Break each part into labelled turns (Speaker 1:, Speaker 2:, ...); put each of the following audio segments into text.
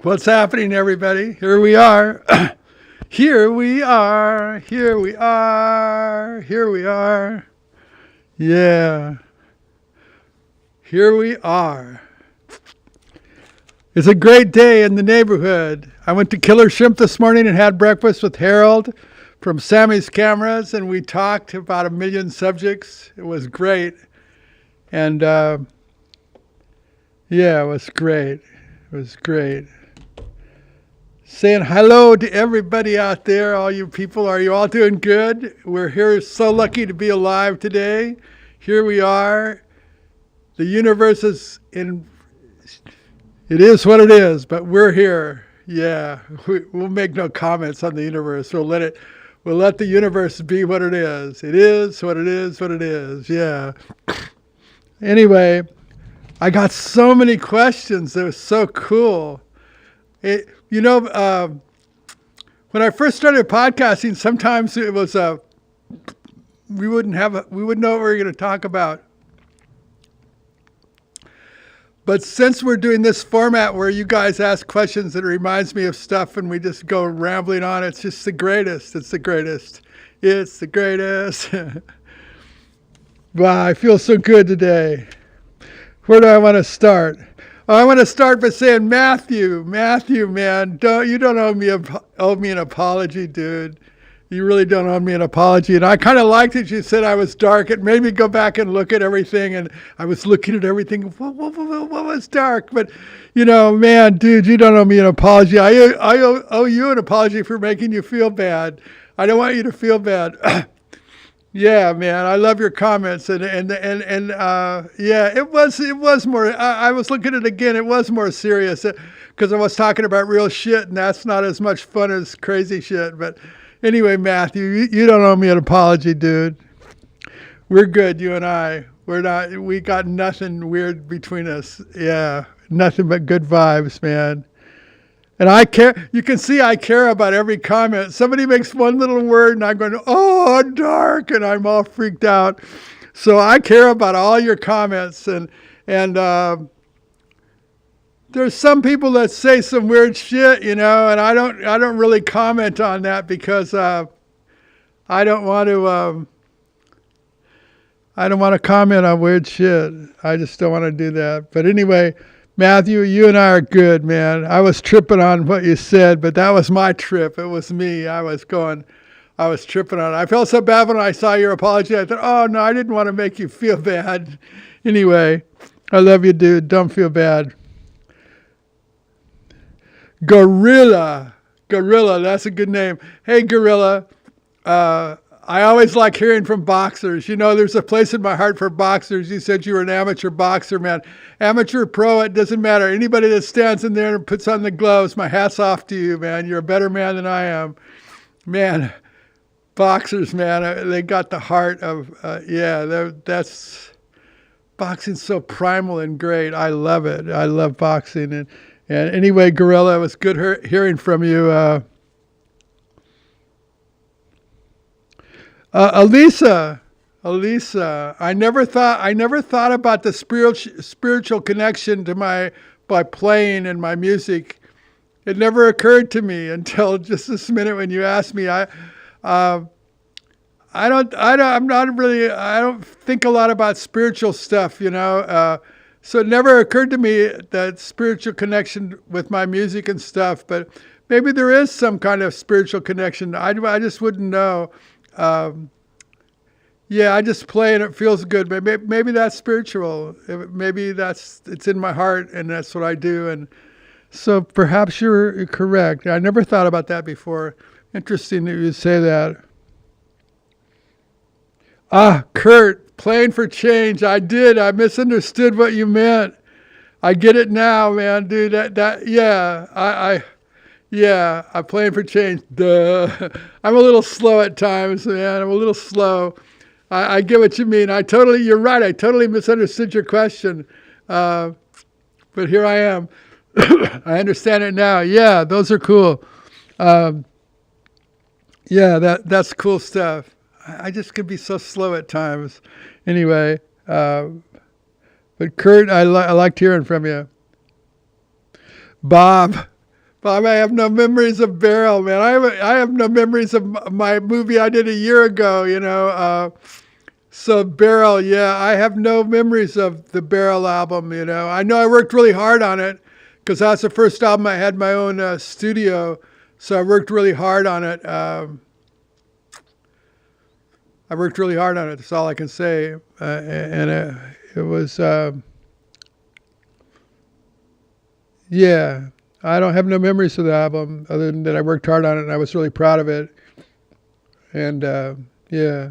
Speaker 1: What's happening, everybody? Here we are. Here we are. Here we are. Here we are. Yeah. Here we are. It's a great day in the neighborhood. I went to Killer Shrimp this morning and had breakfast with Harold from Sammy's Cameras, and we talked about a million subjects. It was great. And yeah, it was great. It was great. Saying hello to everybody out there, all you people. Are you all doing good? We're here so lucky to be alive today. Here we are. The universe is in, it is what it is, but we're here. Yeah, we'll make no comments on the universe. We'll let the universe be what it is. It is what it is, what it is. Yeah. Anyway, I got so many questions. It was so cool. When I first started podcasting, sometimes it was we wouldn't know what we were going to talk about. But since we're doing this format where you guys ask questions, it reminds me of stuff, and we just go rambling on. It's just the greatest. It's the greatest. It's the greatest. Wow, I feel so good today. Where do I want to start? I want to start by saying, Matthew, man, you don't owe me an apology, dude. You really don't owe me an apology. And I kind of liked it. You said I was dark. It made me go back and look at everything. And I was looking at everything. What was dark? But, man, dude, you don't owe me an apology. I owe you an apology for making you feel bad. I don't want you to feel bad. Yeah, man, I love your comments, and yeah, it was more. I was looking at it again. It was more serious because I was talking about real shit, and that's not as much fun as crazy shit. But anyway, Matthew, you don't owe me an apology, dude. We're good, you and I. We're not. We got nothing weird between us. Yeah, nothing but good vibes, man. And I care, you can see I care about every comment. Somebody makes one little word and I'm going, oh, dark, and I'm all freaked out. So I care about all your comments. And there's some people that say some weird shit, and I don't really comment on that because I don't want to comment on weird shit. I just don't want to do that. But anyway, Matthew, you and I are good, man. I was tripping on what you said, but that was my trip. It was me. I was tripping on it. I felt so bad when I saw your apology. I thought, oh, no, I didn't want to make you feel bad. Anyway, I love you, dude. Don't feel bad. Gorilla, that's a good name. Hey, Gorilla. I always like hearing from boxers. There's a place in my heart for boxers. You said you were an amateur boxer, man. Amateur, pro, it doesn't matter. Anybody that stands in there and puts on the gloves, my hat's off to you, man. You're a better man than I am. Man, boxers, man, they got the heart of, that's, boxing's so primal and great. I love it. I love boxing. And anyway, Gorilla, it was good hearing from you. Elisa, I never thought about the spiritual connection to by playing and my music. It never occurred to me until just this minute when you asked me. I don't think a lot about spiritual stuff, so it never occurred to me that spiritual connection with my music and stuff, but maybe there is some kind of spiritual connection. I just wouldn't know. Yeah, I just play and it feels good. Maybe that's spiritual. Maybe it's in my heart and that's what I do. And so perhaps you're correct. I never thought about that before. Interesting that you say that. Kurt, playing for change. I did. I misunderstood what you meant. I get it now, man, dude. I'm playing for change. Duh. I'm a little slow at times, man. I'm a little slow. I get what you mean. You're right. I totally misunderstood your question. But here I am. I understand it now. Yeah, those are cool. That's cool stuff. I just can be so slow at times. Anyway, but Kurt, I liked hearing from you. Bob, I have no memories of Barrel, man. I have no memories of my movie I did a year ago, you know. So Barrel, yeah, I have no memories of the Barrel album, you know. I know I worked really hard on it because that's the first album I had my own studio. So I worked really hard on it. I worked really hard on it. That's all I can say. It was, yeah. I don't have no memories of the album other than that I worked hard on it and I was really proud of it. And yeah.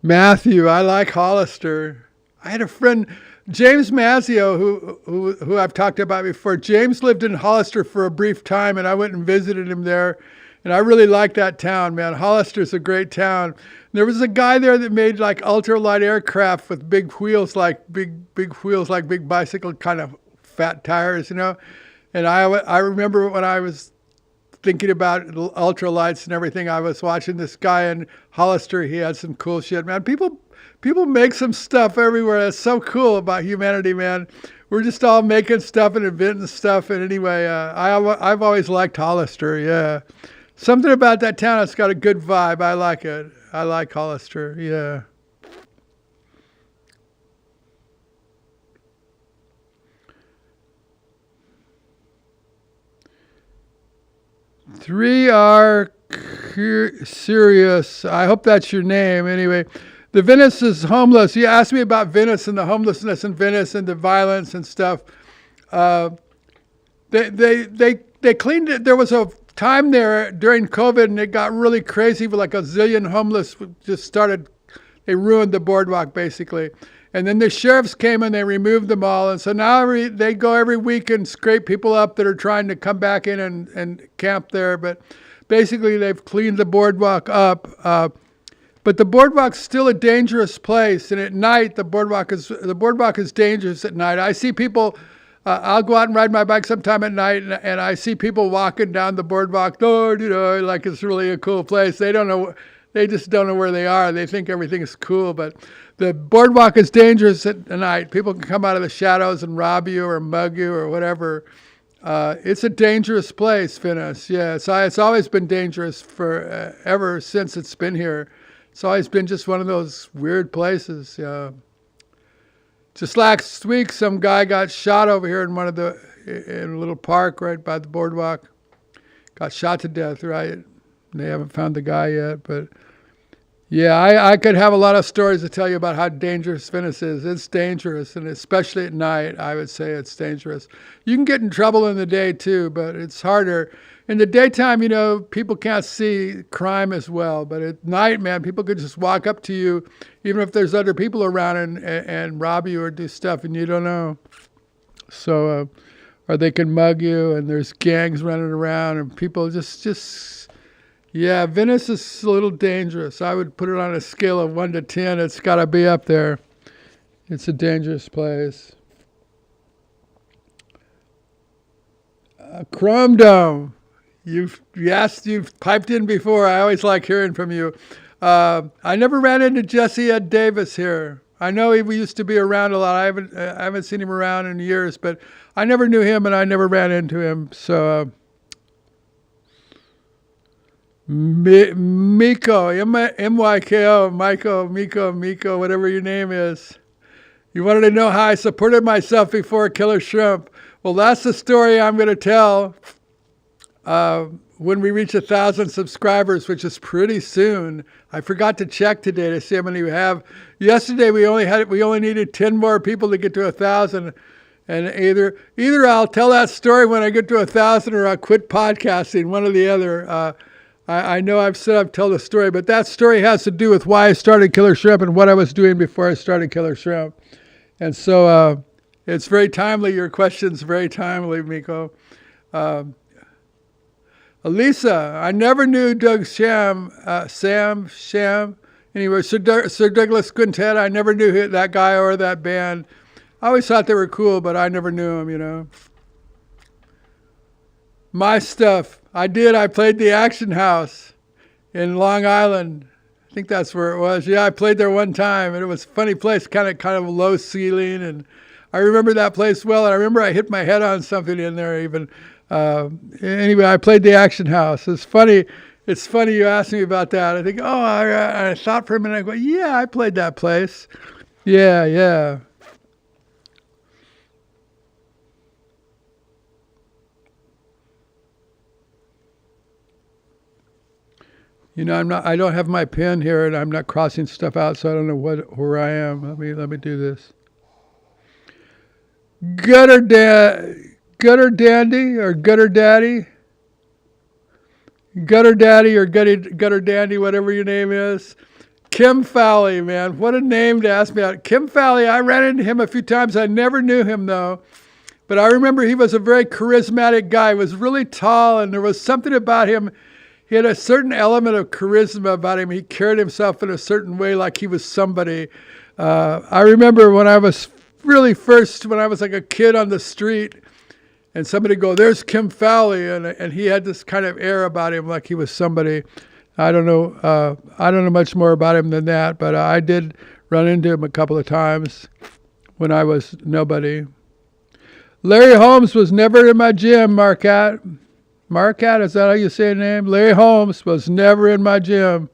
Speaker 1: Matthew, I like Hollister. I had a friend, James Mazzio, who I've talked about before. James lived in Hollister for a brief time, and I went and visited him there. And I really like that town, man. Hollister's a great town. There was a guy there that made like ultralight aircraft with big wheels, like big wheels, like big bicycle kind of fat tires, you know. And I remember when I was thinking about ultralights and everything, I was watching this guy in Hollister. He had some cool shit, man. People make some stuff everywhere. That's so cool about humanity, man. We're just all making stuff and inventing stuff. And anyway, I've always liked Hollister. Yeah, something about that town that's got a good vibe. I like it. I like Hollister. Yeah. Three are serious. I hope that's your name. Anyway, the Venice is homeless. You asked me about Venice and the homelessness in Venice and the violence and stuff. They cleaned it. There was a time there during COVID, and it got really crazy. With like a zillion homeless just started. They ruined the boardwalk basically. And then the sheriffs came and they removed them all. And so now they go every week and scrape people up that are trying to come back in and camp there. But basically they've cleaned the boardwalk up. But the boardwalk's still a dangerous place. And at night, the boardwalk is dangerous at night. I see people, I'll go out and ride my bike sometime at night and I see people walking down the boardwalk, like it's really a cool place. They just don't know where they are. They think everything is cool, but the boardwalk is dangerous at night. People can come out of the shadows and rob you or mug you or whatever. It's a dangerous place, Venice. Yeah, it's always been dangerous for ever since it's been here. It's always been just one of those weird places. Just last week, some guy got shot over here in in a little park right by the boardwalk. Got shot to death, right? They haven't found the guy yet, but yeah, I could have a lot of stories to tell you about how dangerous Venice is. It's dangerous, and especially at night, I would say it's dangerous. You can get in trouble in the day too, but it's harder. In the daytime, people can't see crime as well, but at night, man, people could just walk up to you, even if there's other people around and rob you or do stuff, and you don't know. So, or they can mug you, and there's gangs running around, and people yeah, Venice is a little dangerous. I would put it on a scale of 1 to 10. It's got to be up there. It's a dangerous place. Chrome Dome. You've piped in before. I always like hearing from you. I never ran into Jesse Ed Davis here. I know we used to be around a lot. I haven't seen him around in years, but I never knew him and I never ran into him. So. Miko, M-Y-K-O, Miko, whatever your name is. You wanted to know how I supported myself before Killer Shrimp. Well, that's the story I'm going to tell when we reach 1,000 subscribers, which is pretty soon. I forgot to check today to see how many we have. Yesterday we only needed 10 more people to get to 1,000. And either I'll tell that story when I get to 1,000 or I'll quit podcasting, one or the other. I know I've said I've told the story, but that story has to do with why I started Killer Shrimp and what I was doing before I started Killer Shrimp. And so it's very timely. Your question's very timely, Miko. Elisa, I never knew Doug Sham. Anyway, Sir Douglas Quintet, I never knew that guy or that band. I always thought they were cool, but I never knew them, My stuff. I played the Action House in Long Island. I think that's where it was. Yeah, I played there one time, and it was a funny place, kind of low ceiling, and I remember that place well, and I remember I hit my head on something in there even. Anyway, I played the Action House. It's funny. It's funny you asked me about that. I think, I thought for a minute. I go, yeah, I played that place. Yeah, yeah. You know, I don't have my pen here, and I'm not crossing stuff out, so I don't know where I am. Let me do this. Gutter Dandy or Gutter Daddy, Gutter Daddy or Gutter Dandy, whatever your name is. Kim Fowley, man, what a name to ask me out. Kim Fowley, I ran into him a few times. I never knew him though, but I remember he was a very charismatic guy. He was really tall, and there was something about him. He had a certain element of charisma about him. He carried himself in a certain way, like he was somebody. I remember when I was when I was like a kid on the street, and somebody go, "There's Kim Fowley," and he had this kind of air about him, like he was somebody. I don't know much more about him than that, but I did run into him a couple of times when I was nobody. Larry Holmes was never in my gym, Marquette. Marquette, is that how you say his name? Larry Holmes was never in my gym.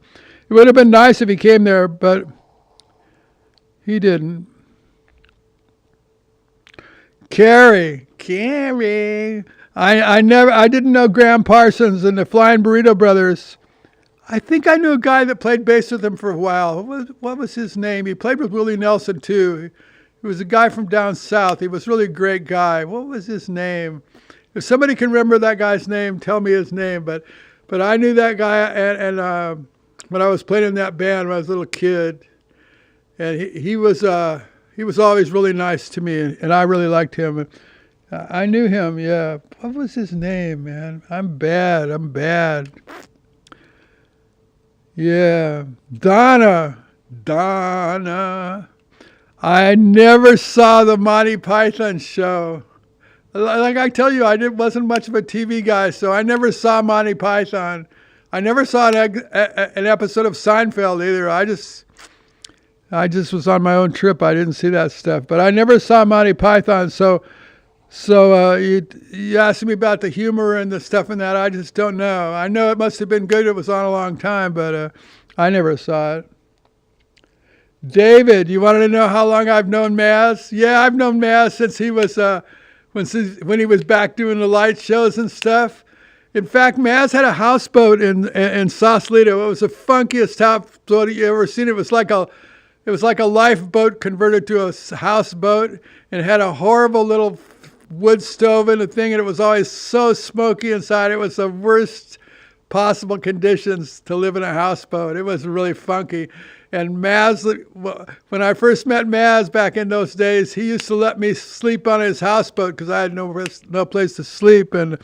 Speaker 1: It would have been nice if he came there, but he didn't. Carrie. I didn't know Graham Parsons and the Flying Burrito Brothers. I think I knew a guy that played bass with them for a while. What was his name? He played with Willie Nelson too. He was a guy from down south. He was really a great guy. What was his name? If somebody can remember that guy's name, tell me his name. But I knew that guy, and when I was playing in that band when I was a little kid, and he was always really nice to me, and I really liked him. I knew him, yeah. What was his name, man? I'm bad. Yeah, Donna. I never saw the Monty Python show. Like I tell you, wasn't much of a TV guy, so I never saw Monty Python. I never saw an episode of Seinfeld either. I just was on my own trip. I didn't see that stuff, but I never saw Monty Python. So you asked me about the humor and the stuff in that. I just don't know. I know it must have been good. It was on a long time, but I never saw it. David, you wanted to know how long I've known Maz? Yeah, I've known Maz since he was when he was back doing the light shows and stuff. In fact, Maz had a houseboat in Sausalito. It was the funkiest houseboat you ever seen. It was like a lifeboat converted to a houseboat, and had a horrible little wood stove in the thing, and it was always so smoky inside. It was the worst possible conditions to live in a houseboat. It was really funky. And Maz, when I first met Maz back in those days, he used to let me sleep on his houseboat because I had no place to sleep. And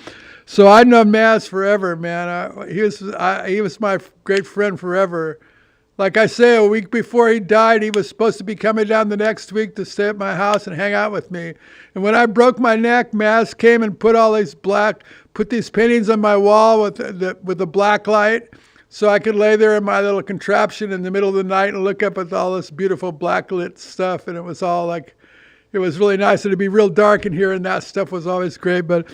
Speaker 1: so I'd known Maz forever, man. He was my great friend forever. Like I say, a week before he died, he was supposed to be coming down the next week to stay at my house and hang out with me. And when I broke my neck, Maz came and put these paintings on my wall with the black light, so I could lay there in my little contraption in the middle of the night and look up at all this beautiful black lit stuff. And it was all like, it was really nice. It'd be real dark in here, and that stuff was always great. But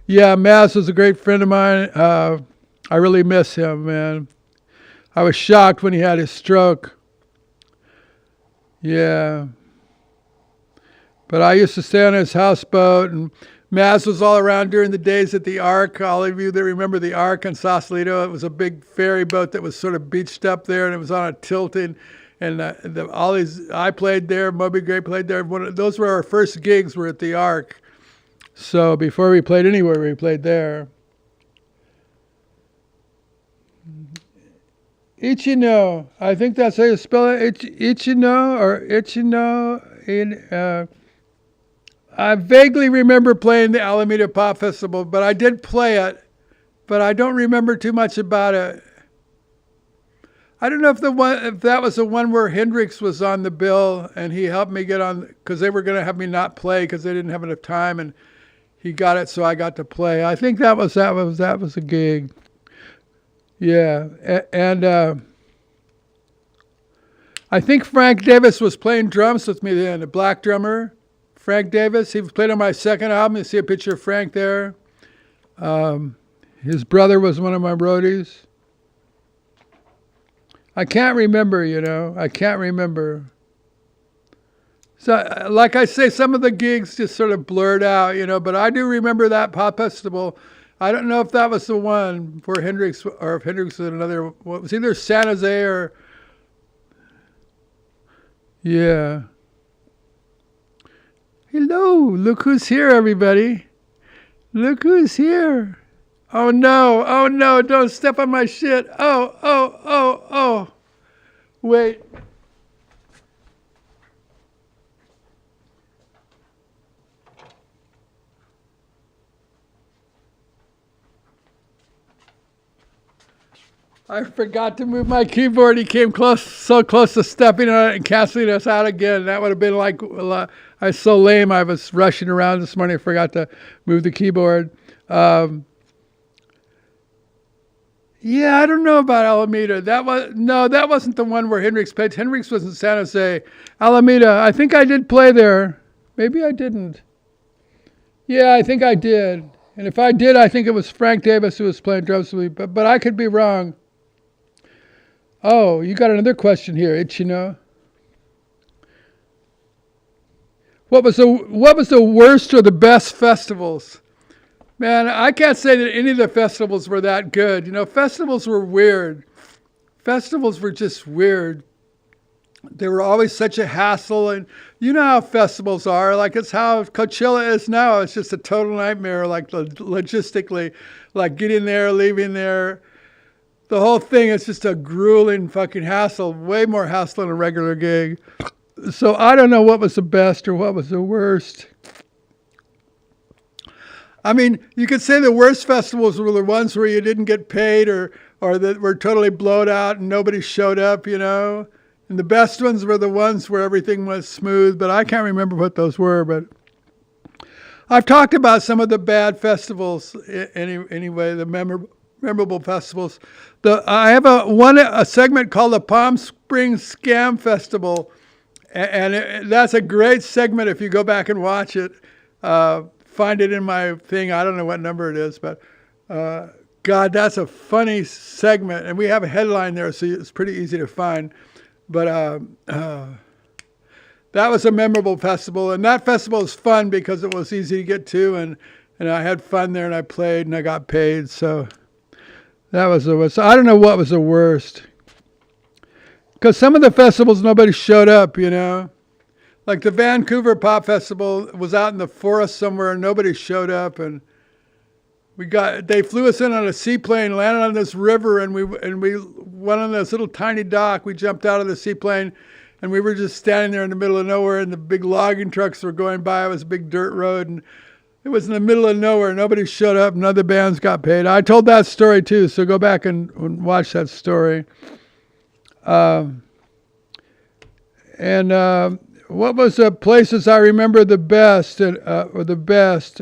Speaker 1: yeah, Maz was a great friend of mine. I really miss him, man. I was shocked when he had his stroke. Yeah. But I used to stay on his houseboat, and Maz was all around during the days at the Ark. All of you that remember the Ark in Sausalito, it was a big ferry boat that was sort of beached up there, and it was on a tilting. And I played there. Moby Gray played there. Those were our first gigs. Were at the Ark. So before we played anywhere, we played there. Ichino, I think that's how you spell it. Ichino or Ichino. I vaguely remember playing the Alameda Pop Festival, but I did play it, but I don't remember too much about it. I don't know if that was the one where Hendrix was on the bill and he helped me get on, because they were going to have me not play because they didn't have enough time, and he got it, so I got to play. I think that was a gig. Yeah, and I think Frank Davis was playing drums with me then, a black drummer. Frank Davis. He played on my second album. You see a picture of Frank there. His brother was one of my roadies. I can't remember, I can't remember. So, like I say, some of the gigs just sort of blurred out, but I do remember that pop festival. I don't know if that was the one for Hendrix, or if Hendrix was another. Well, it was either San Jose or, yeah. Hello, look who's here, everybody. Look who's here. Oh no, don't step on my shit. Oh. Wait. I forgot to move my keyboard. He came so close to stepping on it and canceling us out again. That would have been like, I was so lame. I was rushing around this morning. I forgot to move the keyboard. Yeah, I don't know about Alameda. That wasn't the one where Hendrix played. Hendrix was in San Jose. Alameda, I think I did play there. Maybe I didn't. Yeah, I think I did. And if I did, I think it was Frank Davis who was playing drums with me. But I could be wrong. Oh, you got another question here, Ichino. What was the worst or the best festivals? Man, I can't say that any of the festivals were that good. Festivals were weird. Festivals were just weird. They were always such a hassle, and you know how festivals are. Like, it's how Coachella is now. It's just a total nightmare, like logistically, like getting there, leaving there. The whole thing is just a grueling fucking hassle, way more hassle than a regular gig. So I don't know what was the best or what was the worst. I mean, you could say the worst festivals were the ones where you didn't get paid or that were totally blowed out and nobody showed up, And the best ones were the ones where everything was smooth, but I can't remember what those were. But I've talked about some of the bad festivals anyway, the memorable festivals. I have a segment called the Palm Springs Scam Festival, and that's a great segment if you go back and watch it. Find it in my thing. I don't know what number it is, but God, that's a funny segment, and we have a headline there, so it's pretty easy to find. But that was a memorable festival, and that festival was fun because it was easy to get to, and I had fun there, and I played, and I got paid, so that was the worst. So I don't know what was the worst. Because some of the festivals, nobody showed up, Like the Vancouver Pop Festival was out in the forest somewhere, and nobody showed up, and they flew us in on a seaplane, landed on this river, and we went on this little tiny dock. We jumped out of the seaplane, and we were just standing there in the middle of nowhere, and the big logging trucks were going by. It was a big dirt road, and it was in the middle of nowhere. Nobody showed up. None of the bands got paid. I told that story too, so go back and watch that story. What was the places I remember the best, or the best?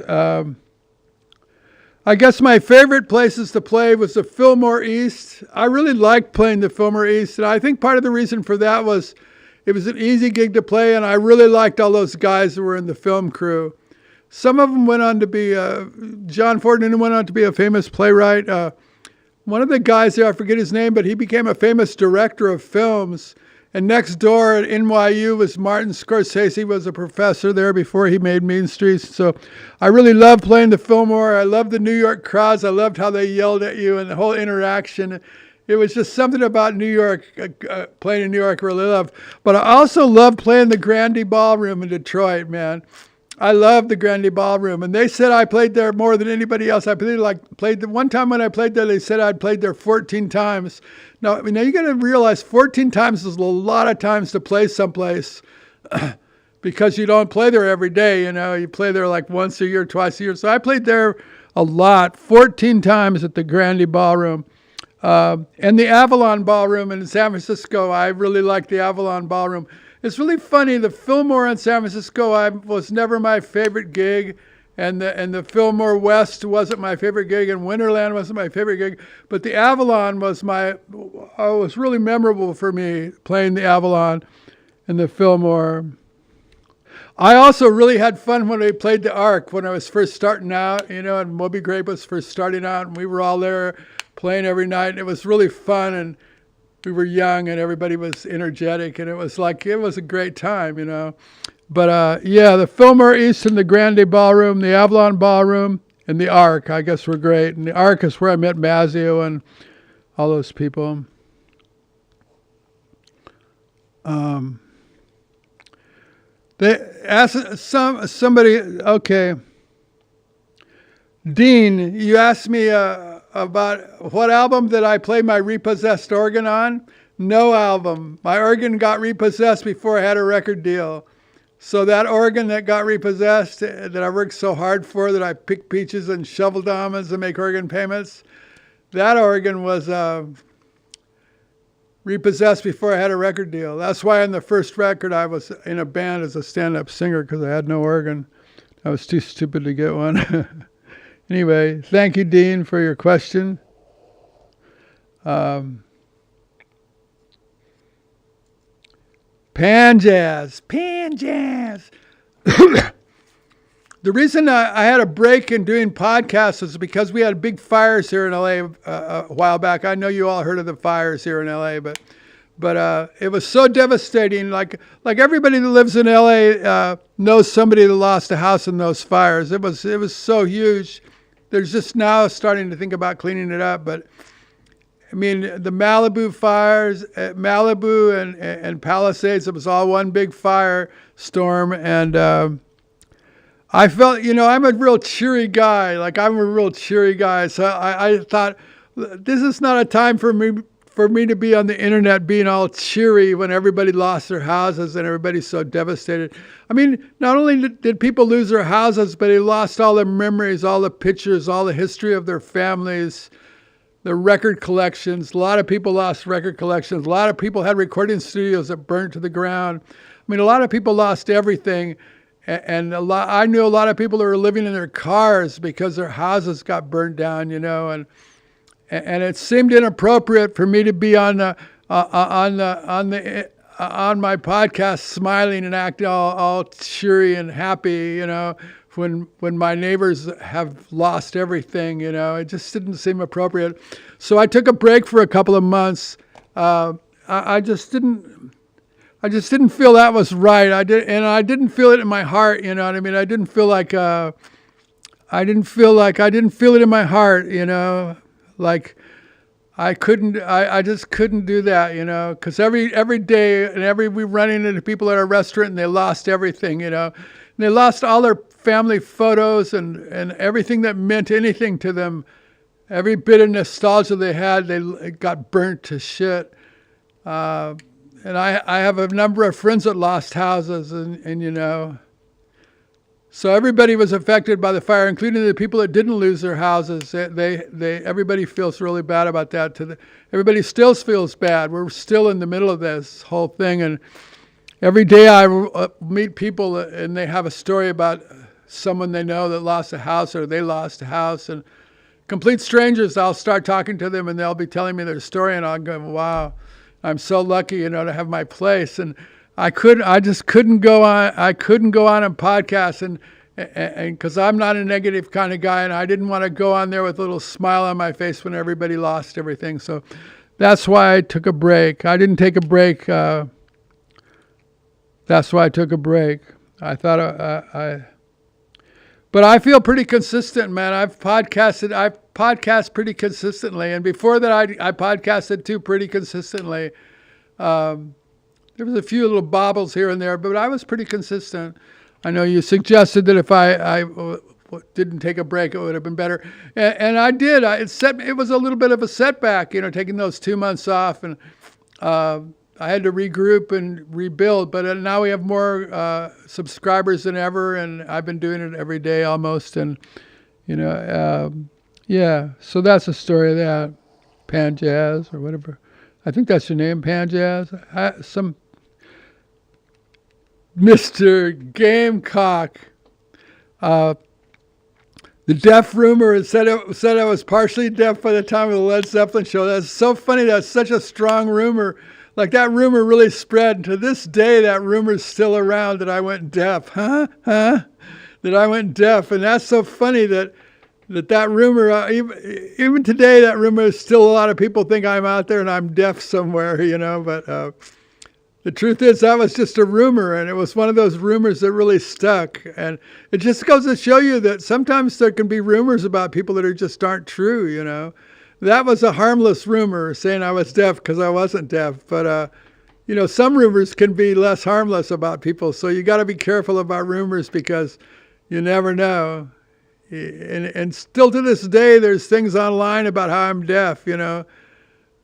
Speaker 1: I guess my favorite places to play was the Fillmore East. I really liked playing the Fillmore East, and I think part of the reason for that was it was an easy gig to play, and I really liked all those guys who were in the film crew. Some of them went on to be, John Fordham went on to be a famous playwright. One of the guys there, I forget his name, but he became a famous director of films. And next door at NYU was Martin Scorsese, was a professor there before he made Mean Streets. So I really loved playing the Fillmore. I loved the New York crowds. I loved how they yelled at you and the whole interaction. It was just something about New York, playing in New York I really loved. But I also loved playing the Grande Ballroom in Detroit, man. I loved the Grande Ballroom, and they said I played there more than anybody else. I played one time when I played there. They said I'd played there 14 times. Now you got to realize 14 times is a lot of times to play someplace, because you don't play there every day. You play there like once a year, twice a year. So I played there a lot, 14 times at the Grande Ballroom, and the Avalon Ballroom in San Francisco. I really liked the Avalon Ballroom. It's really funny. The Fillmore in San Francisco was never my favorite gig, and the Fillmore West wasn't my favorite gig, and Winterland wasn't my favorite gig. But the Avalon was really memorable for me, playing the Avalon and the Fillmore. I also really had fun when we played the Ark when I was first starting out, and Moby Grape was first starting out, and we were all there playing every night. And it was really fun, and we were young, and everybody was energetic, and it was a great time. But the Fillmore East and the Grande Ballroom, the Avalon Ballroom, and the Ark, I guess, were great. And the Ark is where I met Mazzio and all those people. They asked somebody, okay. Dean, you asked me about what album did I play my repossessed organ on? No album. My organ got repossessed before I had a record deal. So that organ that got repossessed, that I worked so hard for, that I picked peaches and shoveled almonds to make organ payments, that organ was repossessed before I had a record deal. That's why on the first record I was in a band as a stand-up singer, because I had no organ. I was too stupid to get one. Anyway, thank you, Dean, for your question. Pan jazz. The reason I had a break in doing podcasts is because we had big fires here in LA a while back. I know you all heard of the fires here in LA, but it was so devastating. Like everybody that lives in LA knows somebody that lost a house in those fires. It was so huge. They're just now starting to think about cleaning it up, but I mean, the Malibu fires, Malibu and Palisades, it was all one big fire storm. And I felt, I'm a real cheery guy. So I thought, this is not a time for me to be on the internet being all cheery when everybody lost their houses and everybody's so devastated. I mean, not only did people lose their houses, but they lost all their memories, all the pictures, all the history of their families, the record collections. A lot of people lost record collections. A lot of people had recording studios that burnt to the ground. I mean, a lot of people lost everything. And I knew a lot of people that were living in their cars because their houses got burnt down, and it seemed inappropriate for me to be on my podcast smiling and acting all cheery and happy, when my neighbors have lost everything, it just didn't seem appropriate. So I took a break for a couple of months. I just didn't feel that was right. I didn't feel it in my heart. You know what I mean? I didn't feel it in my heart. Like I just couldn't do that. Because every day and we running into people at a restaurant and they lost everything. And they lost all their family photos and everything that meant anything to them. Every bit of nostalgia they had, it got burnt to shit. And I have a number of friends that lost houses and so everybody was affected by the fire, including the people that didn't lose their houses. Everybody feels really bad about that. Everybody still feels bad. We're still in the middle of this whole thing. And every day I meet people and they have a story about someone they know that lost a house or they lost a house. And complete strangers, I'll start talking to them and they'll be telling me their story and I'll go, wow. I'm so lucky, to have my place. And I just couldn't go on. I couldn't go on a podcast and because I'm not a negative kind of guy and I didn't want to go on there with a little smile on my face when everybody lost everything. So that's why I took a break. I didn't take a break. That's why I took a break. I thought but I feel pretty consistent, man. I podcast pretty consistently. And before that, I podcasted too pretty consistently. There was a few little bobbles here and there, but I was pretty consistent. I know you suggested that if I didn't take a break, it would have been better. And I did. It was a little bit of a setback, taking those 2 months off. And I had to regroup and rebuild, but now we have more subscribers than ever, and I've been doing it every day almost, and so that's the story of that. Pan Jazz or whatever. I think that's your name, Pan Jazz. Some Mr. Gamecock. The deaf rumor said I was partially deaf by the time of the Led Zeppelin show. That's so funny. That's such a strong rumor. like that rumor really spread. And to this day, that rumor's still around that I went deaf. Huh? That I went deaf. And that's so funny that rumor, even today, that rumor is still a lot of people think I'm out there and I'm deaf somewhere, but the truth is that was just a rumor, and it was one of those rumors that really stuck. And it just goes to show you that sometimes there can be rumors about people that just aren't true. That was a harmless rumor saying I was deaf because I wasn't deaf. But, some rumors can be less harmless about people. So you got to be careful about rumors because you never know. And still to this day, there's things online about how I'm deaf,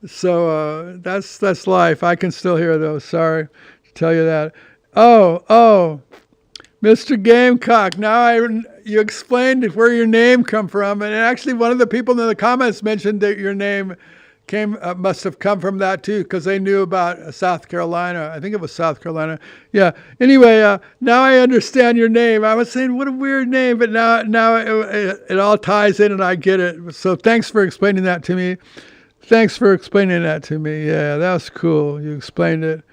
Speaker 1: So that's life. I can still hear those. Sorry to tell you that. Oh, Mr. Gamecock. Now you explained where your name come from, and actually one of the people in the comments mentioned that your name must have come from that too, because they knew about South Carolina. I think it was South Carolina. Yeah. Anyway, now I understand your name. I was saying what a weird name, but now it all ties in and I get it. So thanks for explaining that to me. Thanks for explaining that to me. Yeah, that was cool. You explained it.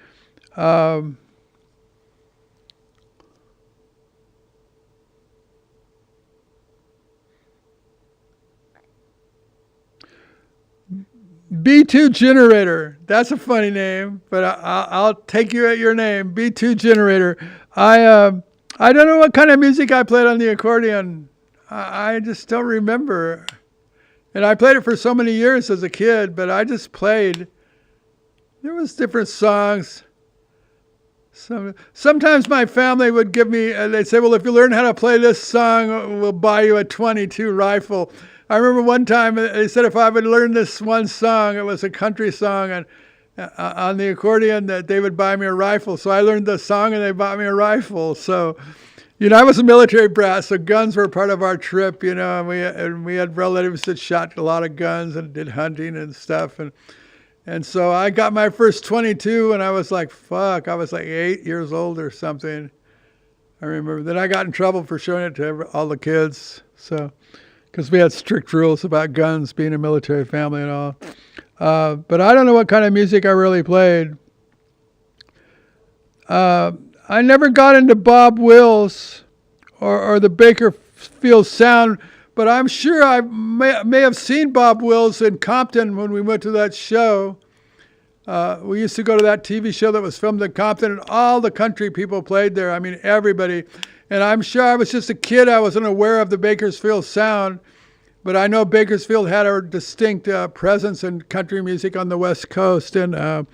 Speaker 1: B2 Generator. That's a funny name, but I'll take you at your name. B2 Generator. I don't know what kind of music I played on the accordion. I just don't remember. And I played it for so many years as a kid, but I just played. There was different songs. Sometimes my family would give me, they'd say, well, if you learn how to play this song, we'll buy you a .22 rifle. I remember one time they said if I would learn this one song, it was a country song, and on the accordion, that they would buy me a rifle. So I learned the song and they bought me a rifle. So I was a military brat, so guns were part of our trip, and we had relatives that shot a lot of guns and did hunting and stuff. And so I got my first .22 and I was like, I was like 8 years old or something. I remember. Then I got in trouble for showing it to all the kids. So, because we had strict rules about guns, being a military family and all. But I don't know what kind of music I really played. I never got into Bob Wills or the Bakersfield Sound, but I'm sure I may have seen Bob Wills in Compton when we went to that show. We used to go to that TV show that was filmed in Compton, and all the country people played there. I mean, everybody. And I'm sure I was just a kid. I wasn't aware of the Bakersfield Sound, but I know Bakersfield had a distinct presence in country music on the West Coast. And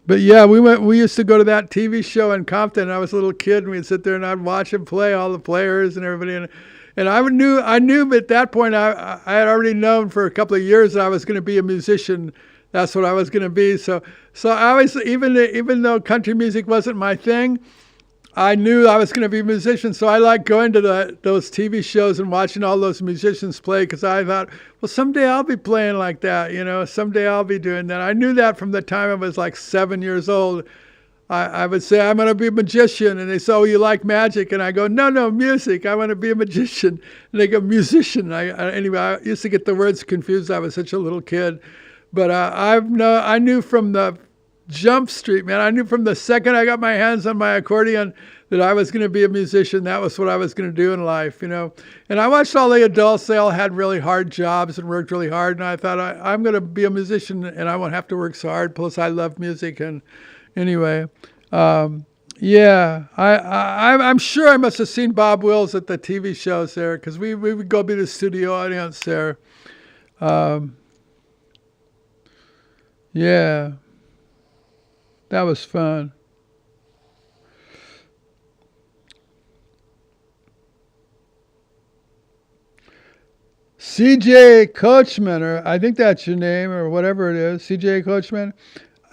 Speaker 1: but yeah, we used to go to that TV show in Compton. I was a little kid, and we'd sit there and I'd watch him play, all the players and everybody. And I knew at that point I had already known for a couple of years that I was going to be a musician. That's what I was going to be. So I was, even though country music wasn't my thing, I knew I was going to be a musician. So I liked going to those TV shows and watching all those musicians play, because I thought, well, someday I'll be playing like that. Someday I'll be doing that. I knew that from the time I was like 7 years old. I would say, I'm going to be a magician. And they say, oh, you like magic? And I go, no, music. I want to be a magician. And they go, musician. Anyway, I used to get the words confused. I was such a little kid. But I knew from the Jump Street, man. I knew from the second I got my hands on my accordion that I was going to be a musician. That was what I was going to do in life, And I watched all the adults. They all had really hard jobs and worked really hard. And I thought, I'm going to be a musician and I won't have to work so hard. Plus, I love music. And anyway, yeah, I'm sure I must have seen Bob Wills at the TV shows there, because we would go be the studio audience there. Yeah, that was fun. CJ Coachman, or I think that's your name, or whatever it is, CJ Coachman.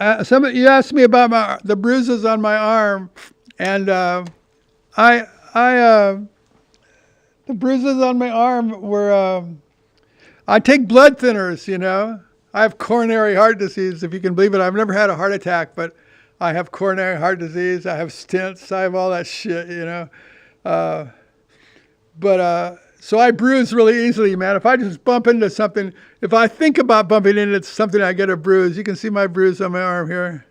Speaker 1: You asked me about the bruises on my arm, and the bruises on my arm were. I take blood thinners, I have coronary heart disease, if you can believe it. I've never had a heart attack, but I have coronary heart disease. I have stents. I have all that shit, But So I bruise really easily, man. If I just bump into something, if I think about bumping into something, I get a bruise. You can see my bruise on my arm here.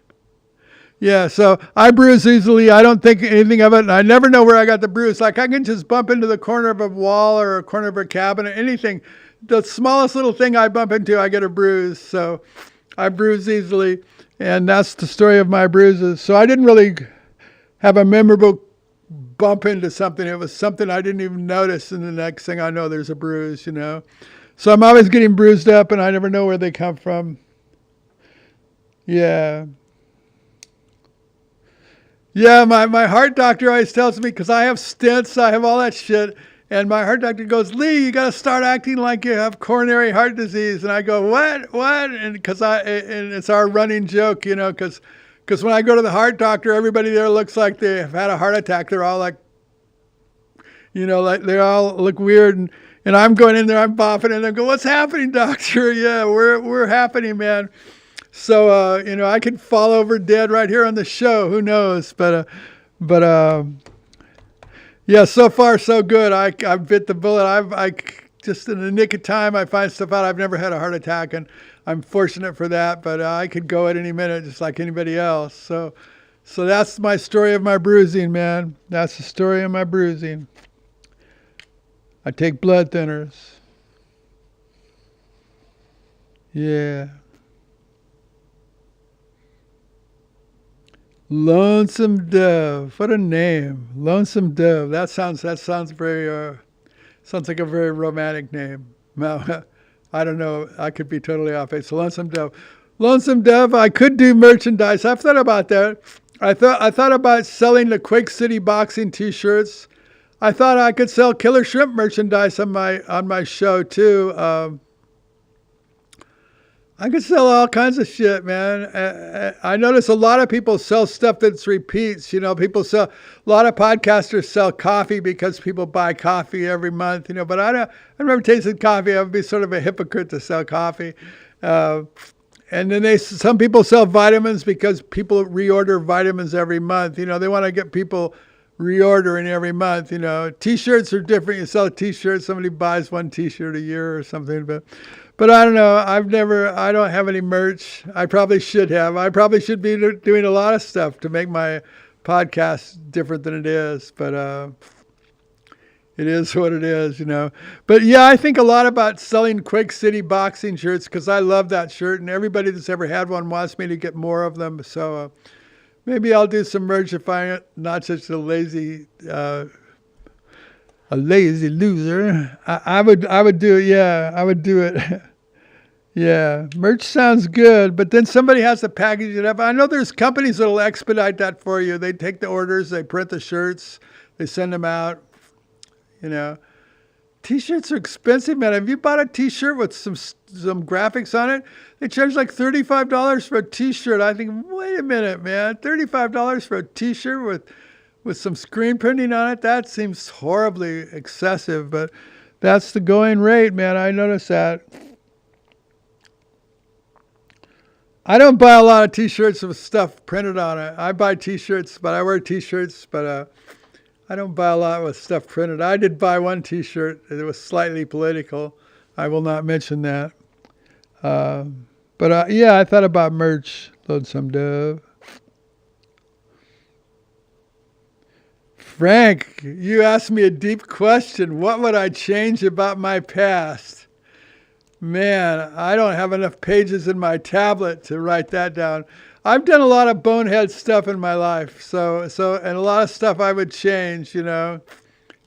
Speaker 1: Yeah, so I bruise easily. I don't think anything of it, and I never know where I got the bruise. Like I can just bump into the corner of a wall or a corner of a cabinet, anything. The smallest little thing I bump into, I get a bruise. So I bruise easily, and that's the story of my bruises. So I didn't really have a memorable bump into something. It was something I didn't even notice, and the next thing I know, there's a bruise, So I'm always getting bruised up, and I never know where they come from. Yeah. Yeah, my heart doctor always tells me, because I have stents, I have all that shit, and my heart doctor goes, Lee, you got to start acting like you have coronary heart disease. And I go, what? And and it's our running joke, because when I go to the heart doctor, everybody there looks like they have had a heart attack. They're all like, like they all look weird, and I'm going in there, I'm bopping, and I go, what's happening, doctor? Yeah, we're happening, man. So, I could fall over dead right here on the show. Who knows? But yeah, so far so good. I bit the bullet. I just in the nick of time, I find stuff out. I've never had a heart attack, and I'm fortunate for that. But I could go at any minute, just like anybody else. So that's my story of my bruising, man. That's the story of my bruising. I take blood thinners. Yeah. Lonesome Dove. What a name. Lonesome Dove. That sounds very sounds like a very romantic name. Now, I don't know. I could be totally off base. Lonesome Dove. Lonesome Dove. I could do merchandise. I've thought about that. I thought about selling the Quake City boxing t-shirts. I thought I could sell Killer Shrimp merchandise on my show too. I could sell all kinds of shit, man. I notice a lot of people sell stuff that's repeats. People sell, a lot of podcasters sell coffee because people buy coffee every month, but I've never tasted coffee. I would be sort of a hypocrite to sell coffee. And then some people sell vitamins because people reorder vitamins every month. They want to get people reordering every month. T-shirts are different. You sell a t-shirt, somebody buys one t-shirt a year or something, but I don't know. I don't have any merch. I probably should have. I probably should be doing a lot of stuff to make my podcast different than it is. But it is what it is, But yeah, I think a lot about selling Quake City boxing shirts because I love that shirt. And everybody that's ever had one wants me to get more of them. So maybe I'll do some merch if I'm not such a lazy loser. I would do it. Yeah, I would do it. Yeah, merch sounds good, but then somebody has to package it up. I know there's companies that'll expedite that for you. They take the orders, they print the shirts, they send them out. T-shirts are expensive, man. Have you bought a T-shirt with some graphics on it? They charge like $35 for a T-shirt. I think, wait a minute, man, $35 for a T-shirt with some screen printing on it? That seems horribly excessive, but that's the going rate, man. I noticed that. I don't buy a lot of T-shirts with stuff printed on it. I buy T-shirts, but I wear T-shirts, but I don't buy a lot with stuff printed. I did buy one T-shirt. It was slightly political. I will not mention that. But yeah, I thought about merch. Lonesome Dove. Frank, you asked me a deep question. What would I change about my past? Man, I don't have enough pages in my tablet to write that down. I've done a lot of bonehead stuff in my life, so and a lot of stuff I would change,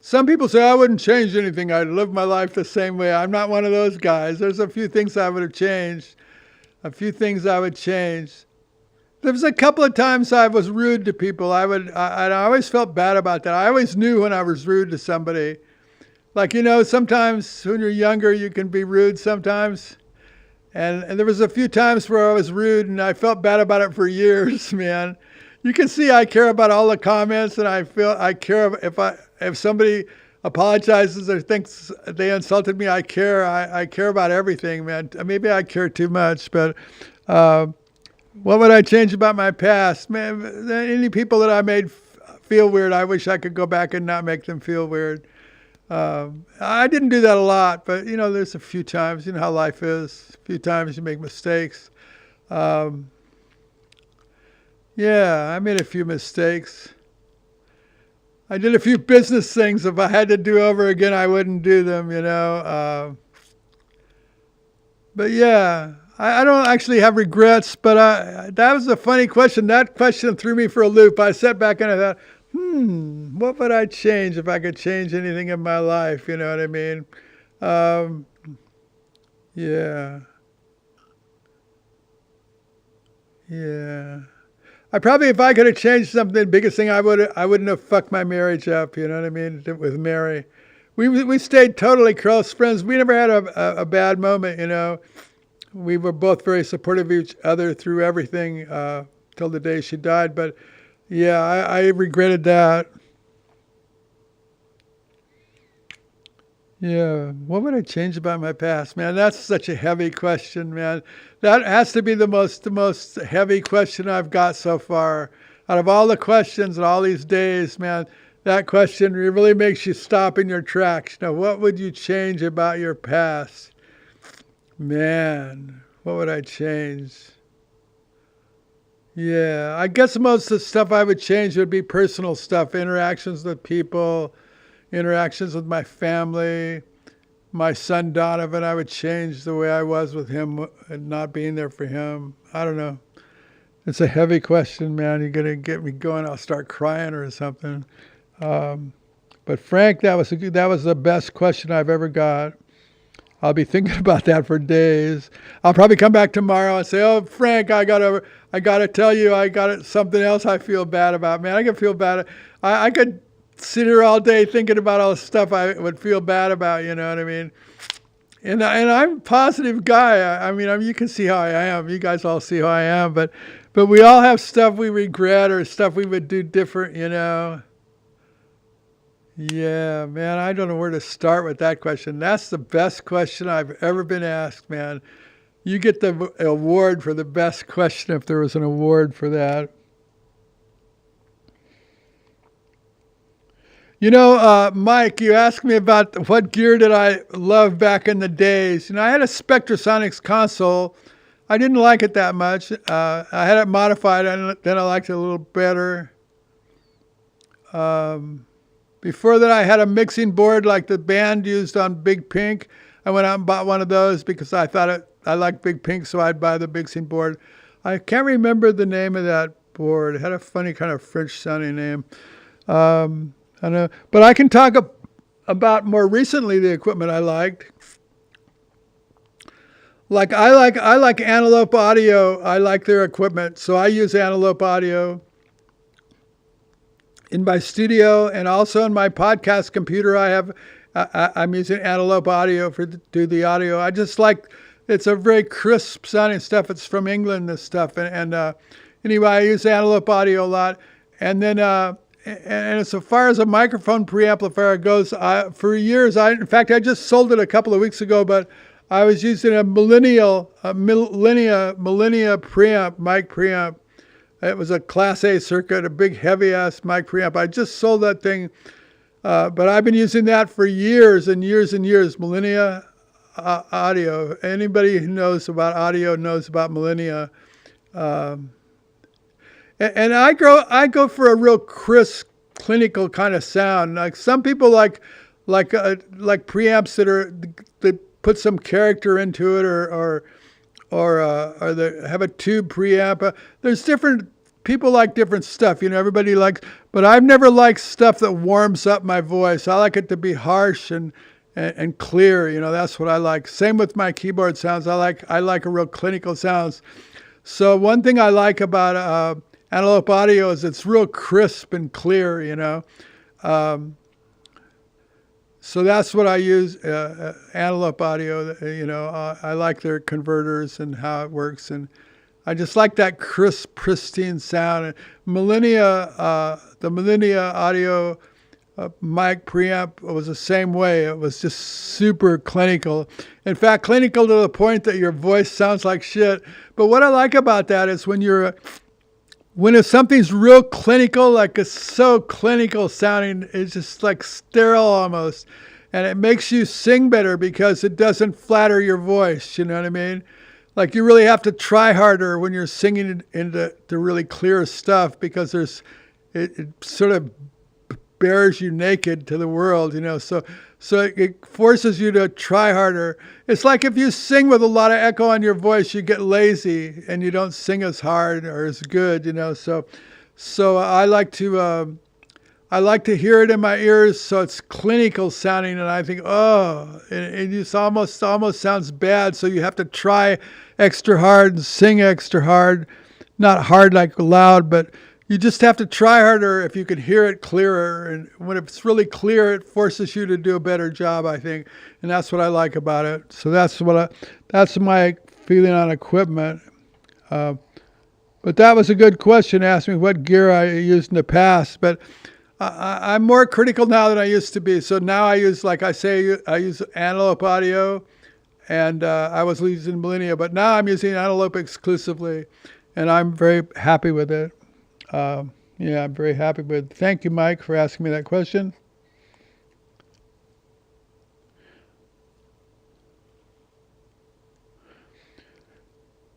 Speaker 1: Some people say I wouldn't change anything. I'd live my life the same way. I'm not one of those guys. There's a few things I would have changed. A few things I would change. There was a couple of times I was rude to people. I always felt bad about that. I always knew when I was rude to somebody. Like, sometimes when you're younger, you can be rude sometimes. And there was a few times where I was rude and I felt bad about it for years, man. You can see I care about all the comments, and I feel I care if somebody apologizes or thinks they insulted me. I care. I care about everything, man. Maybe I care too much, but what would I change about my past? Man, any people that I made feel weird, I wish I could go back and not make them feel weird. I didn't do that a lot, but there's a few times. You know how life is. A few times you make mistakes. Um, yeah, I made a few mistakes. I did a few business things. If I had to do over again, I wouldn't do them. But yeah, I don't actually have regrets. But that was a funny question. That question threw me for a loop. I sat back and I thought, what would I change if I could change anything in my life? You know what I mean? Um, yeah, yeah. I probably, if I could have changed something, the biggest thing I wouldn't have fucked my marriage up. You know what I mean? With Mary, we stayed totally close friends. We never had a bad moment. We were both very supportive of each other through everything till the day she died. But yeah, I regretted that. Yeah. What would I change about my past, man? That's such a heavy question, man. That has to be the most heavy question I've got so far. Out of all the questions and all these days, man, that question really makes you stop in your tracks. What would you change about your past? Man, what would I change? Yeah, I guess most of the stuff I would change would be personal stuff, interactions with people, interactions with my family. My son Donovan, I would change the way I was with him and not being there for him. I don't know. It's a heavy question, man. You're gonna get me going. I'll start crying or something. Um, but Frank, that was the best question I've ever got. I'll be thinking about that for days. I'll probably come back tomorrow and say, "Oh, Frank, I gotta tell you, something else I feel bad about." Man, I can feel bad. I could sit here all day thinking about all the stuff I would feel bad about. You know what I mean? And I'm a positive guy. I mean, you can see how I am. You guys all see how I am. But we all have stuff we regret or stuff we would do different. Yeah, man, I don't know where to start with that question. That's the best question I've ever been asked, man. You get the award for the best question if there was an award for that. Mike, you asked me about what gear did I love back in the days. I had a Spectrasonics console. I didn't like it that much. I had it modified, and then I liked it a little better. Before that, I had a mixing board like the band used on Big Pink. I went out and bought one of those because I liked Big Pink, so I'd buy the mixing board. I can't remember the name of that board. It had a funny kind of French-sounding name. I know, but I can talk about more recently the equipment I liked. Like I like Antelope Audio. I like their equipment, so I use Antelope Audio in my studio and also in my podcast computer. I'm using Antelope Audio to do the audio. I just like it's a very crisp sounding stuff. It's from England, this stuff, and anyway, I use Antelope Audio a lot, and then. And as far as a microphone preamplifier goes, for years, in fact, I just sold it a couple of weeks ago, but I was using a Millennia preamp, mic preamp. It was a Class A circuit, a big heavy-ass mic preamp. I just sold that thing, but I've been using that for years and years and years, Millennia Audio. Anybody who knows about audio knows about Millennia. And I go for a real crisp, clinical kind of sound. Like some people like preamps that put some character into it, or they have a tube preamp. There's different people like different stuff. Everybody likes, but I've never liked stuff that warms up my voice. I like it to be harsh and clear. That's what I like. Same with my keyboard sounds. I like a real clinical sounds. So one thing I like about Antelope Audio is it's real crisp and clear, So that's what I use, Antelope Audio. I like their converters and how it works, and I just like that crisp, pristine sound. And the Millennia Audio mic preamp was the same way. It was just super clinical. In fact, clinical to the point that your voice sounds like shit. But what I like about that is when if something's real clinical, like it's so clinical sounding, it's just like sterile almost. And it makes you sing better because it doesn't flatter your voice. You know what I mean? Like you really have to try harder when you're singing into the really clear stuff because it sort of bears you naked to the world, you know. So it forces you to try harder. It's like if you sing with a lot of echo on your voice, you get lazy and you don't sing as hard or as good, you know. So I like to hear it in my ears, so it's clinical sounding, and I think, oh, it just almost sounds bad. So you have to try extra hard and sing extra hard, not hard like loud, but you just have to try harder if you can hear it clearer. And when it's really clear, it forces you to do a better job, I think, and that's what I like about it. So that's my feeling on equipment. But that was a good question. Asked me what gear I used in the past, but I'm more critical now than I used to be. So now I use, like I say, I use Antelope audio, and I was using Millennia, but now I'm using Antelope exclusively, and I'm very happy with it. I'm very happy with it. Thank you, Mike, for asking me that question.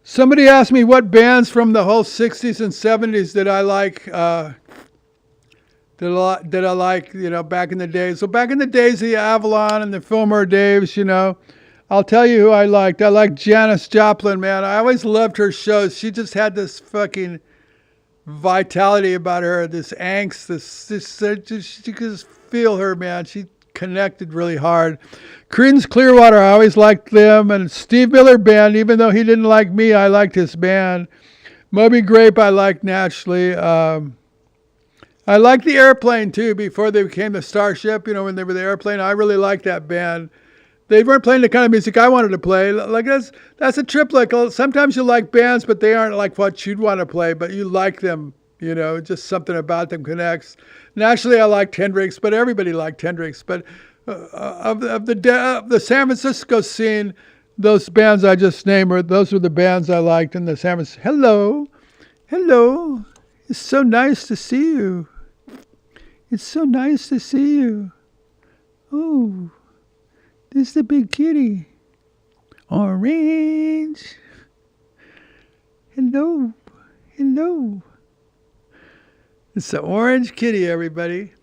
Speaker 1: Somebody asked me what bands from the whole 60s and 70s did I like. Did I like, you know, back in the days? So back in the days, the Avalon and the Fillmore Daves, you know, I'll tell you who I liked. I liked Janis Joplin, man. I always loved her shows. She just had this fucking vitality about her, this angst, you could just feel her, man. She connected really hard. Creedence Clearwater, I always liked them. And Steve Miller Band, even though he didn't like me, I liked his band. Moby Grape, I liked naturally. I liked the Airplane, too, before they became the Starship. You know, when they were the Airplane, I really liked that band. They weren't playing the kind of music I wanted to play. Like, that's a trip. Like, sometimes you like bands, but they aren't like what you'd want to play, but you like them, you know, just something about them connects. Naturally, I liked Hendrix, but everybody liked Hendrix. But of the San Francisco scene, those bands I just named, those were the bands I liked in the San Francisco. Hello. It's so nice to see you. It's so nice to see you. Oh, this is the big kitty. Orange. Hello. Hello. It's the orange kitty, everybody.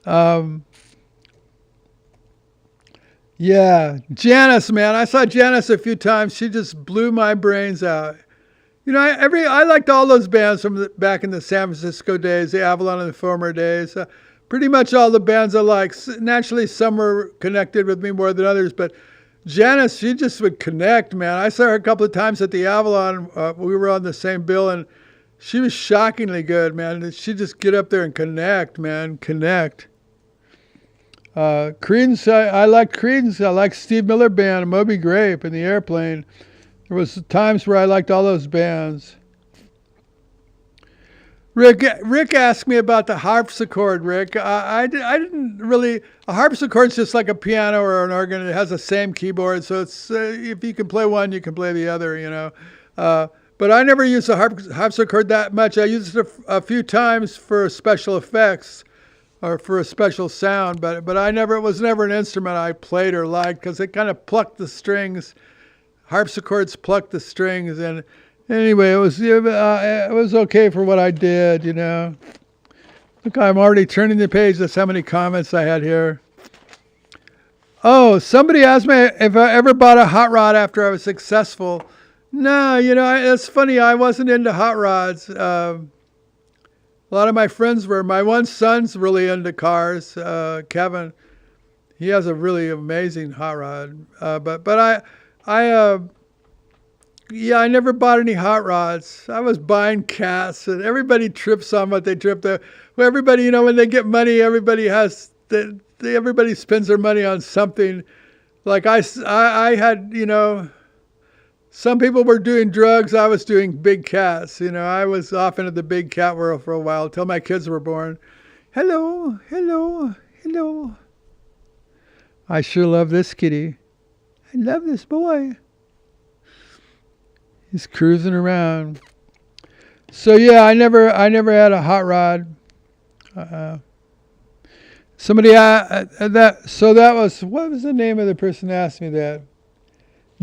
Speaker 1: Yeah, Janis, man. I saw Janis a few times. She just blew my brains out. You know, I liked all those bands from back in the San Francisco days, the Avalon and the Fillmore days. Pretty much all the bands I liked. Naturally, some were connected with me more than others, but Janis, she just would connect, man. I saw her a couple of times at the Avalon. We were on the same bill, and she was shockingly good, man. She'd just get up there and connect, man, connect. Creedence, I liked Creedence. I liked Steve Miller Band, Moby Grape, and the Airplane. There was times where I liked all those bands. Rick asked me about the harpsichord, Rick. I didn't really... A harpsichord's just like a piano or an organ. It has the same keyboard, so it's if you can play one, you can play the other, you know. But I never used the harpsichord that much. I used it a few times for special effects or for a special sound, but it was never an instrument I played or liked because it kind of plucked the strings. Harpsichords plucked the strings, and anyway, it was okay for what I did, you know. Look, I'm already turning the page. That's how many comments I had here. Oh, somebody asked me if I ever bought a hot rod after I was successful. No, you know, it's funny. I wasn't into hot rods. A lot of my friends were. My one son's really into cars. Kevin, he has a really amazing hot rod. But I never bought any hot rods. I was buying cats, and everybody trips on what they trip. Everybody, you know, when they get money, everybody spends their money on something. Like I had, you know, some people were doing drugs. I was doing big cats. You know, I was off into the big cat world for a while until my kids were born. Hello, hello, hello. I sure love this kitty. I love this boy. He's cruising around. So yeah, I never had a hot rod. Somebody that was, what was the name of the person that asked me that?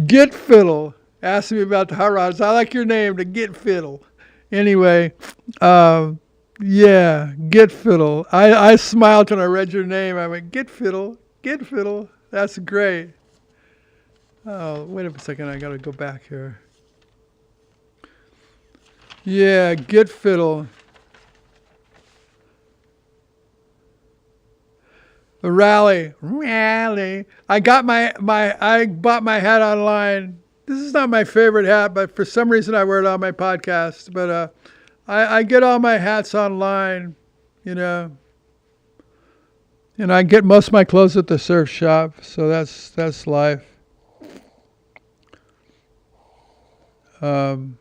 Speaker 1: Get Fiddle asked me about the hot rods. I like your name, to Get Fiddle. Anyway, yeah, Get Fiddle. I smiled when I read your name. I went, Get Fiddle, Get Fiddle. That's great. Oh, wait a second. I got to go back here. Yeah, Get Fiddle. The rally. I got I bought my hat online. This is not my favorite hat, but for some reason I wear it on my podcast. But I get all my hats online, you know. And I get most of my clothes at the surf shop, so that's life. Um,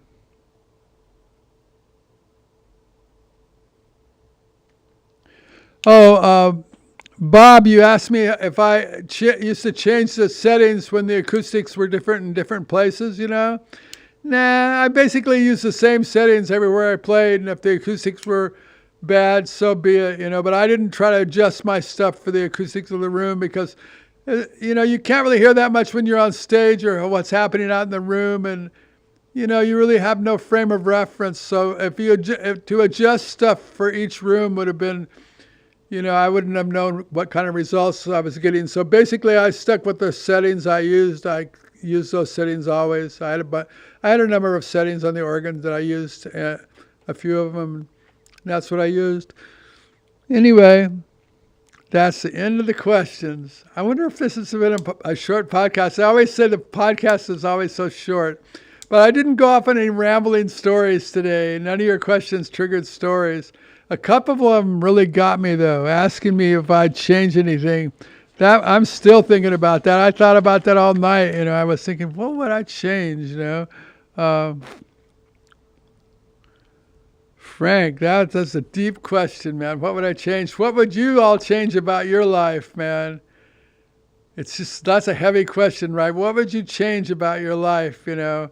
Speaker 1: Bob, you asked me if I used to change the settings when the acoustics were different in different places, you know? Nah, I basically use the same settings everywhere I played, and if the acoustics were bad, so be it, you know? But I didn't try to adjust my stuff for the acoustics of the room because, you know, you can't really hear that much when you're on stage or what's happening out in the room, and, you know, you really have no frame of reference. So to adjust stuff for each room would have been, you know, I wouldn't have known what kind of results I was getting. So basically, I stuck with the settings I used. I used those settings always. I had a number of settings on the organ that I used, a few of them. That's what I used. Anyway, that's the end of the questions. I wonder if this has been a short podcast. I always say the podcast is always so short. But I didn't go off on any rambling stories today. None of your questions triggered stories. A couple of them really got me, though, asking me if I'd change anything. That I'm still thinking about that. I thought about that all night. You know, I was thinking, what would I change? You know, Frank, that's a deep question, man. What would I change? What would you all change about your life, man? That's a heavy question, right? What would you change about your life? You know.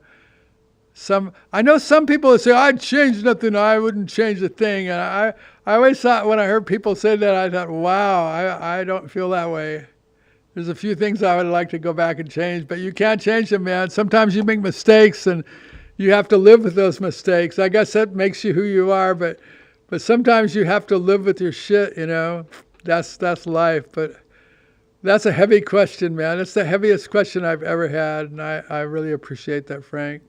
Speaker 1: I know some people say, I'd change nothing, I wouldn't change a thing. And I always thought when I heard people say that, I thought, wow, I don't feel that way. There's a few things I would like to go back and change, but you can't change them, man. Sometimes you make mistakes and you have to live with those mistakes. I guess that makes you who you are, but sometimes you have to live with your shit, you know. That's life. But that's a heavy question, man. It's the heaviest question I've ever had, and I really appreciate that, Frank.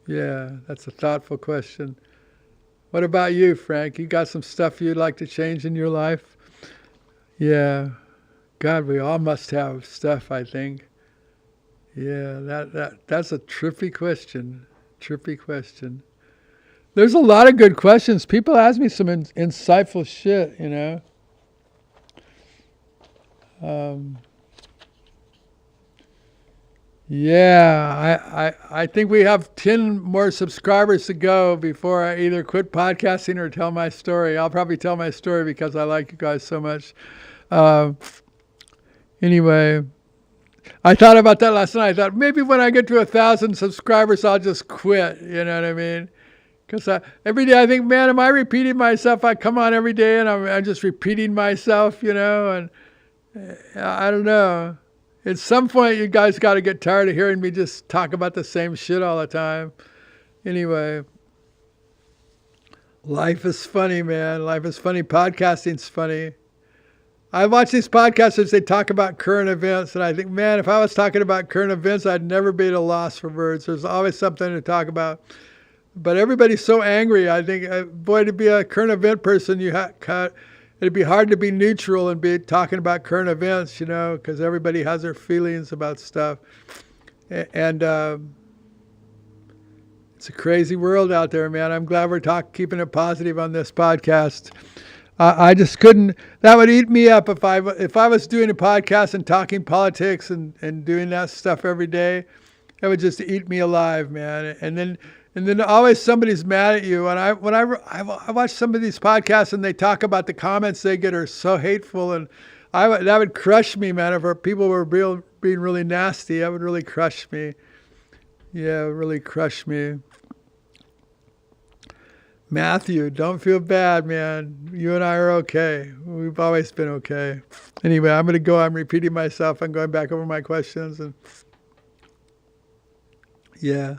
Speaker 1: Yeah, that's a thoughtful question. What about you, Frank? You got some stuff you'd like to change in your life? Yeah. God, we all must have stuff, I think. Yeah, that's a trippy question. Trippy question. There's a lot of good questions. People ask me some insightful shit, you know. Yeah, I think we have 10 more subscribers to go before I either quit podcasting or tell my story. I'll probably tell my story because I like you guys so much. Anyway, I thought about that last night. I thought maybe when I get to 1,000 subscribers, I'll just quit. You know what I mean? Because every day I think, man, am I repeating myself? I come on every day and I'm just repeating myself, you know, and I don't know. At some point, you guys got to get tired of hearing me just talk about the same shit all the time. Anyway, life is funny, man. Life is funny. Podcasting's funny. I watch these podcasters, they talk about current events, and I think, man, if I was talking about current events, I'd never be at a loss for words. There's always something to talk about. But everybody's so angry. I think, boy, to be a current event person, it'd be hard to be neutral and be talking about current events, you know, because everybody has their feelings about stuff. And it's a crazy world out there, man. I'm glad we're keeping it positive on this podcast. I just couldn't. That would eat me up if I was doing a podcast and talking politics and doing that stuff every day. It would just eat me alive, man. And then always somebody's mad at you. And I watch some of these podcasts and they talk about the comments they get are so hateful, and that would crush me, man. If people were being really nasty, that would really crush me. Yeah, it would really crush me. Matthew, don't feel bad, man. You and I are okay. We've always been okay. Anyway, I'm going to go. I'm repeating myself. I'm going back over my questions. And yeah,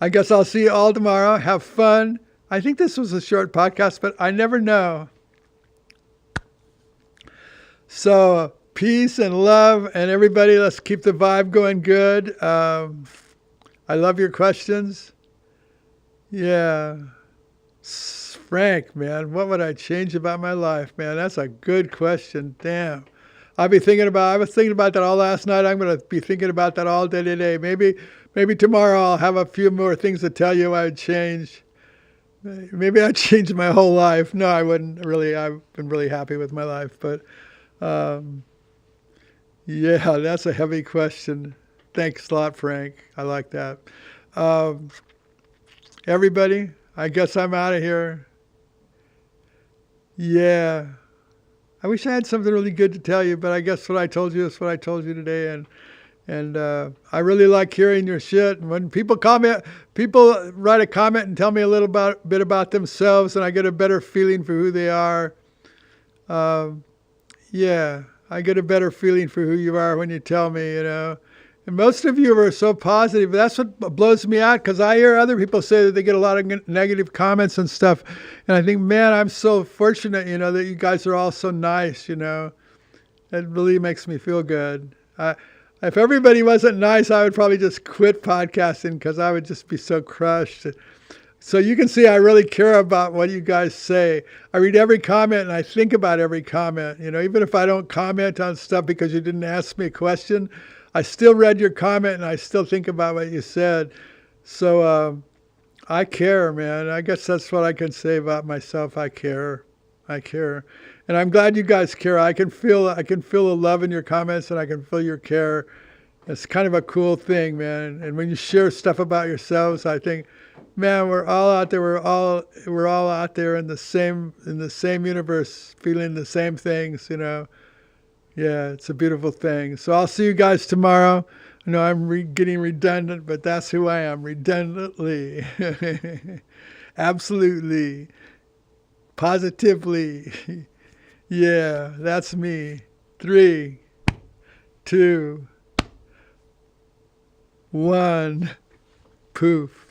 Speaker 1: I guess I'll see you all tomorrow. Have fun. I think this was a short podcast, but I never know. So peace and love, and everybody, let's keep the vibe going good. I love your questions. Yeah. Frank, man, what would I change about my life, man? That's a good question. Damn. I was thinking about that all last night. I'm going to be thinking about that all day today. Maybe tomorrow I'll have a few more things to tell you I'd change. Maybe I'd change my whole life. No, I wouldn't really. I've been really happy with my life. But yeah, that's a heavy question. Thanks a lot, Frank. I like that. Everybody, I guess I'm out of here. Yeah. I wish I had something really good to tell you, but I guess what I told you is what I told you today. And I really like hearing your shit. And when people write a comment and tell me a little bit about themselves, and I get a better feeling for who they are. Yeah, I get a better feeling for who you are when you tell me, And most of you are so positive. That's what blows me out, because I hear other people say that they get a lot of negative comments and stuff. And I think, man, I'm so fortunate, that you guys are all so nice, It really makes me feel good. If everybody wasn't nice, I would probably just quit podcasting, because I would just be so crushed. So you can see I really care about what you guys say. I read every comment and I think about every comment. Even if I don't comment on stuff because you didn't ask me a question, I still read your comment and I still think about what you said. So I care, man. I guess that's what I can say about myself. I care. And I'm glad you guys care. I can feel the love in your comments, and I can feel your care. It's kind of a cool thing, man. And when you share stuff about yourselves, I think, man, we're all out there. We're all out there in the same universe, feeling the same things, Yeah, it's a beautiful thing. So I'll see you guys tomorrow. I know I'm getting redundant, but that's who I am, redundantly. Absolutely. Positively. Yeah, that's me. 3, 2, 1. Poof.